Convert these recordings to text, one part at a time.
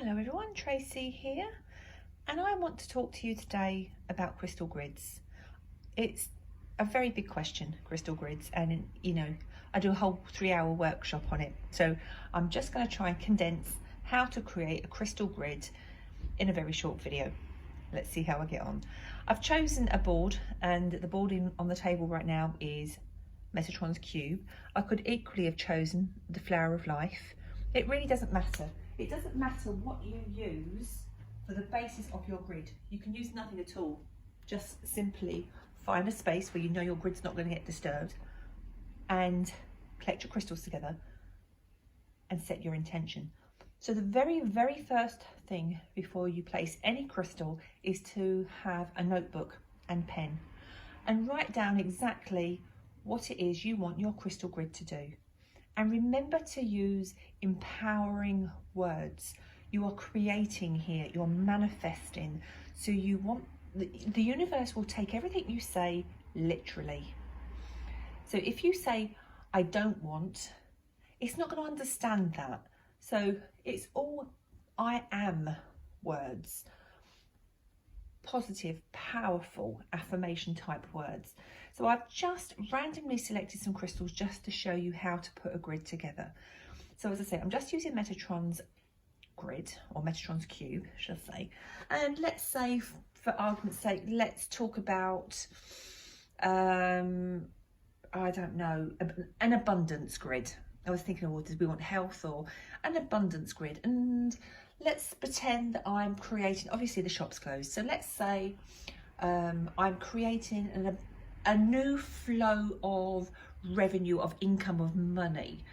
Hello everyone, Tracy here, and I want to talk to you today about crystal grids. It's a very big question, crystal grids, and I do a whole 3-hour workshop on it. So I'm just going to try and condense how to create a crystal grid in a very short video. Let's see how I get on. I've chosen a board, and the board on the table right now is Metatron's Cube. I could equally have chosen the Flower of Life. It really doesn't matter. It doesn't matter what you use for the basis of your grid. You can use nothing at all. Just simply find a space where you know your grid's not going to get disturbed and collect your crystals together and set your intention. So the very, very first thing before you place any crystal is to have a notebook and pen and write down exactly what it is you want your crystal grid to do. And remember to use empowering words. You are creating here, you're manifesting. So you want, the universe will take everything you say literally. So if you say, I don't want, it's not going to understand that. So it's all I am words. Positive, powerful affirmation type words. So I've just randomly selected some crystals just to show you how to put a grid together. So as I say, I'm just using Metatron's grid, or Metatron's cube, should I say. And let's say, for argument's sake, let's talk about, I don't know, an abundance grid. I was thinking, oh, did we want health or an abundance grid? And let's pretend that I'm creating, obviously the shop's closed. So let's say I'm creating a new flow of revenue, of income, of money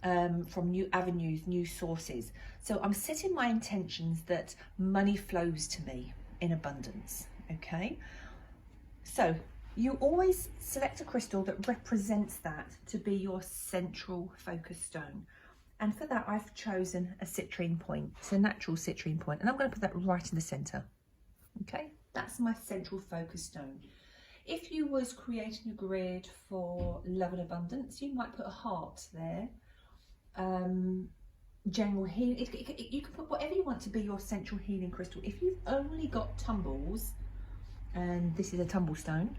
from new avenues, new sources. So I'm setting my intentions that money flows to me in abundance, okay? So you always select a crystal that represents that to be your central focus stone. And for that, I've chosen a citrine point. It's a natural citrine point, and I'm going to put that right in the center. Okay, that's my central focus stone. If you was creating a grid for love and abundance, you might put a heart there. General healing, you can put whatever you want to be your central healing crystal. If you've only got tumbles, and this is a tumble stone,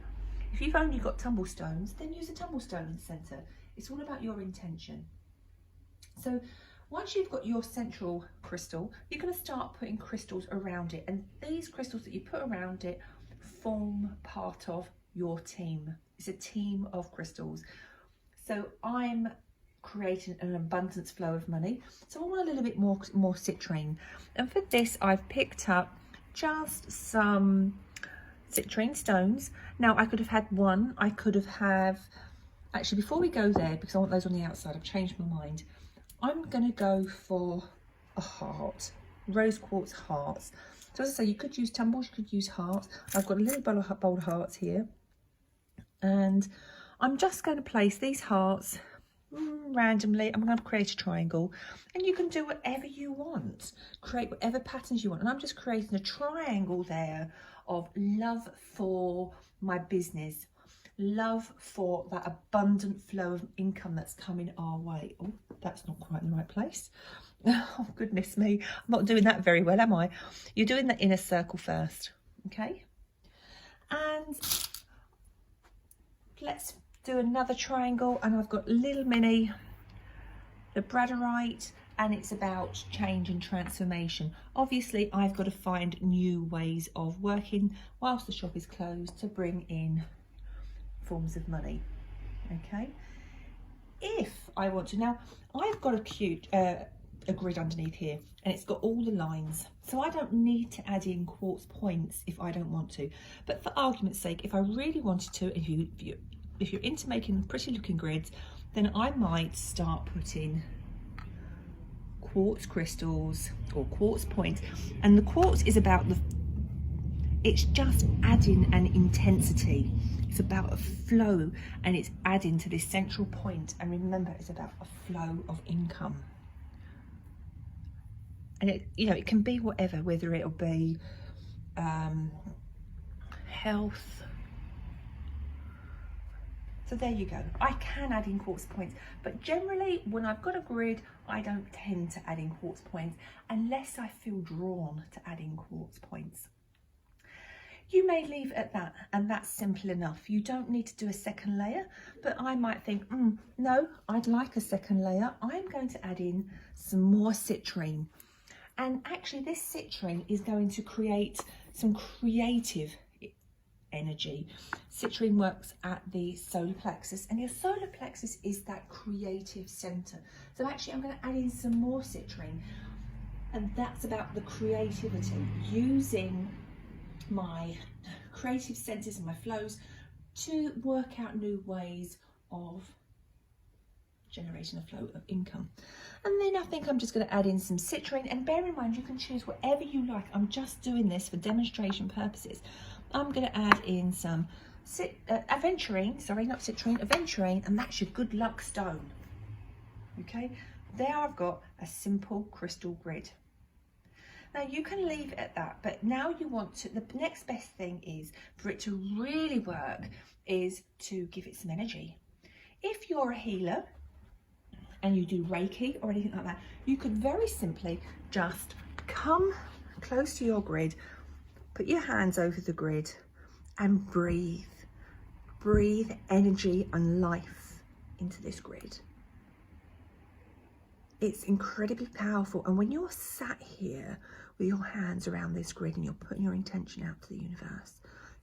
if you've only got tumble stones, then use a tumble stone in the center. It's all about your intention. So once you've got your central crystal, you're going to start putting crystals around it, and these crystals that you put around it form part of your team. It's a team of crystals. So I'm creating an abundance flow of money, so I want a little bit more citrine, and for this I've picked up just some citrine stones. Now I could have had one, I could have actually, before we go there, because I want those on the outside, I've changed my mind. I'm going to go for a heart, rose quartz hearts. So as I say, you could use tumbles, you could use hearts. I've got a little bowl of hearts here, and I'm just going to place these hearts randomly. I'm going to create a triangle, and you can do whatever you want, create whatever patterns you want. And I'm just creating a triangle there of love for my business, love for that abundant flow of income that's coming our way. Oh, that's not quite in the right place. Oh, goodness me. I'm not doing that very well, am I? You're doing the inner circle first, okay? And let's do another triangle, and I've got little mini labradorite, and it's about change and transformation. Obviously, I've got to find new ways of working whilst the shop is closed to bring in forms of money, okay? If I want to, now I've got a cute a grid underneath here, and it's got all the lines, so I don't need to add in quartz points if I don't want to. But for argument's sake, if I really wanted to, if you're into making pretty looking grids, then I might start putting quartz crystals or quartz points. And the quartz is about it's just adding an intensity. It's about a flow, and it's adding to this central point. And remember, it's about a flow of income. And it can be whatever, whether it'll be health. So there you go. I can add in quartz points, but generally when I've got a grid, I don't tend to add in quartz points unless I feel drawn to add in quartz points. You may leave it at that, and that's simple enough. You don't need to do a second layer, but I might think, no, I'd like a second layer. I'm going to add in some more citrine. And actually this citrine is going to create some creative energy. Citrine works at the solar plexus, and your solar plexus is that creative center. So actually I'm going to add in some more citrine, and that's about the creativity, using my creative centers and my flows to work out new ways of generating a flow of income. And then I think I'm just going to add in some citrine, and bear in mind you can choose whatever you like. I'm just doing this for demonstration purposes. I'm going to add in some aventurine, sorry, not citrine, aventurine, and that's your good luck stone. Okay, there I've got a simple crystal grid. Now you can leave it at that, but now you want to, the next best thing is for it to really work is to give it some energy. If you're a healer and you do Reiki or anything like that, you could very simply just come close to your grid, put your hands over the grid and breathe. Breathe energy and life into this grid. It's incredibly powerful. And when you're sat here with your hands around this grid and you're putting your intention out to the universe,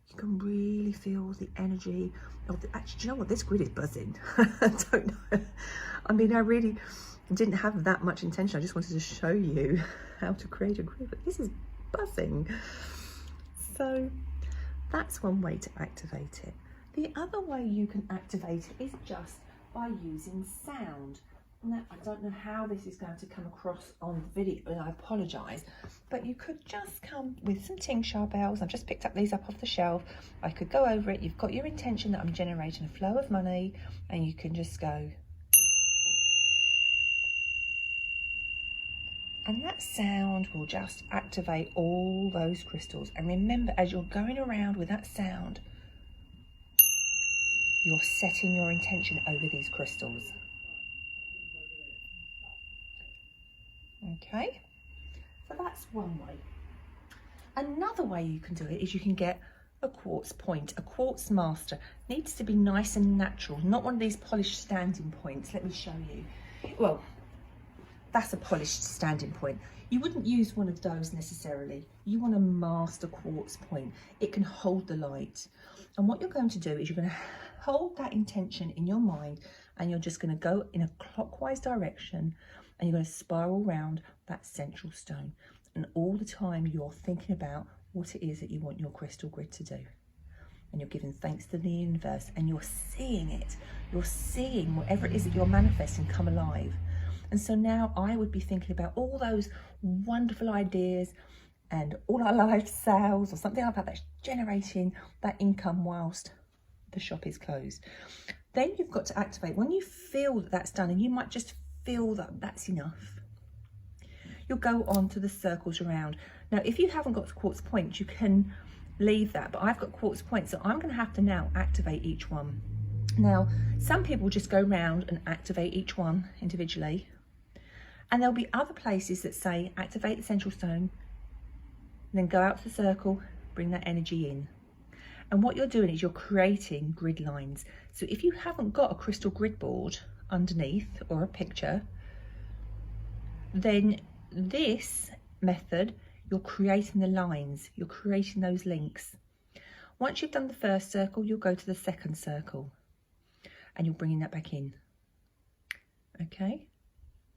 you can really feel the energy of the, actually, do you know what? This grid is buzzing. I don't know. I mean, I really didn't have that much intention. I just wanted to show you how to create a grid, but this is buzzing. So that's one way to activate it. The other way you can activate it is just by using sound. Now, I don't know how this is going to come across on the video, and I apologise, but you could just come with some tingsha bells. I've just picked up these up off the shelf. I could go over it. You've got your intention that I'm generating a flow of money, and you can just go. And that sound will just activate all those crystals. And remember, as you're going around with that sound, you're setting your intention over these crystals. Okay, so that's one way. Another way you can do it is you can get a quartz point. A quartz master needs to be nice and natural, not one of these polished standing points. Let me show you. Well, that's a polished standing point. You wouldn't use one of those necessarily. You want a master quartz point. It can hold the light. And what you're going to do is you're going to hold that intention in your mind, and you're just going to go in a clockwise direction, and you're going to spiral around that central stone. And all the time you're thinking about what it is that you want your crystal grid to do. And you're giving thanks to the universe, and you're seeing it. You're seeing whatever it is that you're manifesting come alive. And so now I would be thinking about all those wonderful ideas and all our live sales or something like that that's generating that income whilst the shop is closed. Then you've got to activate. When you feel that that's done, and you might just feel that that's enough, you'll go on to the circles around. Now, if you haven't got quartz points, you can leave that, but I've got quartz points, so I'm going to have to now activate each one. Now, some people just go round and activate each one individually, and there'll be other places that say activate the central stone, then go out to the circle, bring that energy in. And what you're doing is you're creating grid lines. So if you haven't got a crystal grid board underneath or a picture, then this method, you're creating the lines, you're creating those links. Once you've done the first circle, you'll go to the second circle and you're bringing that back in. Okay,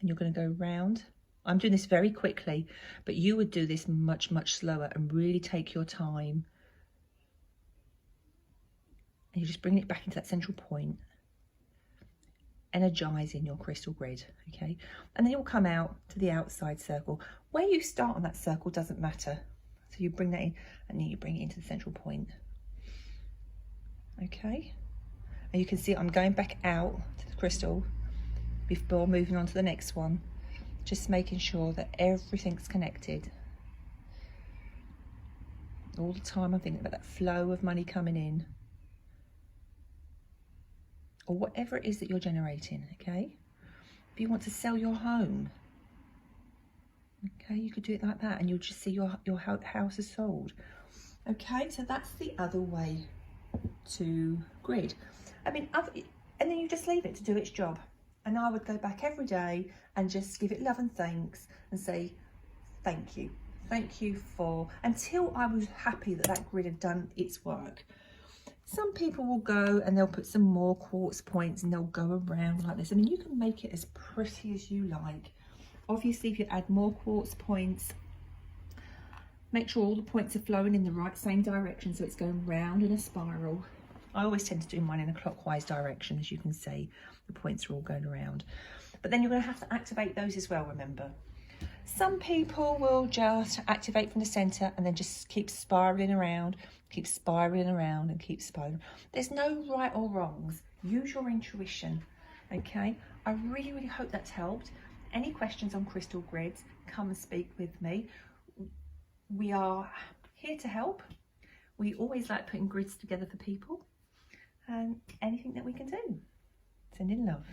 and you're going to go round. I'm doing this very quickly, but you would do this much, much slower and really take your time. And you just bring it back into that central point, energizing your crystal grid, okay? And then you'll come out to the outside circle. Where you start on that circle doesn't matter. So you bring that in, and then you bring it into the central point, okay? And you can see I'm going back out to the crystal before moving on to the next one, just making sure that everything's connected. All the time I'm thinking about that flow of money coming in. or whatever it is that you're generating, okay? If you want to sell your home, okay, you could do it like that and you'll just see your house is sold. Okay, so that's the other way to grid. I mean, and then you just leave it to do its job. And I would go back every day and just give it love and thanks and say, thank you. Thank you for, until I was happy that that grid had done its work. Some people will go and they'll put some more quartz points and they'll go around like this. I mean, you can make it as pretty as you like. Obviously, if you add more quartz points, make sure all the points are flowing in the right same direction, so it's going round in a spiral. I always tend to do mine in a clockwise direction, as you can see. The points are all going around. But then you're going to have to activate those as well, remember. Some people will just activate from the centre and then just keep spiralling around, keep spiralling around and keep spiraling. There's no right or wrongs. Use your intuition, okay? I really, really hope that's helped. Any questions on crystal grids, come and speak with me. We are here to help. We always like putting grids together for people, and anything that we can do. Sending love.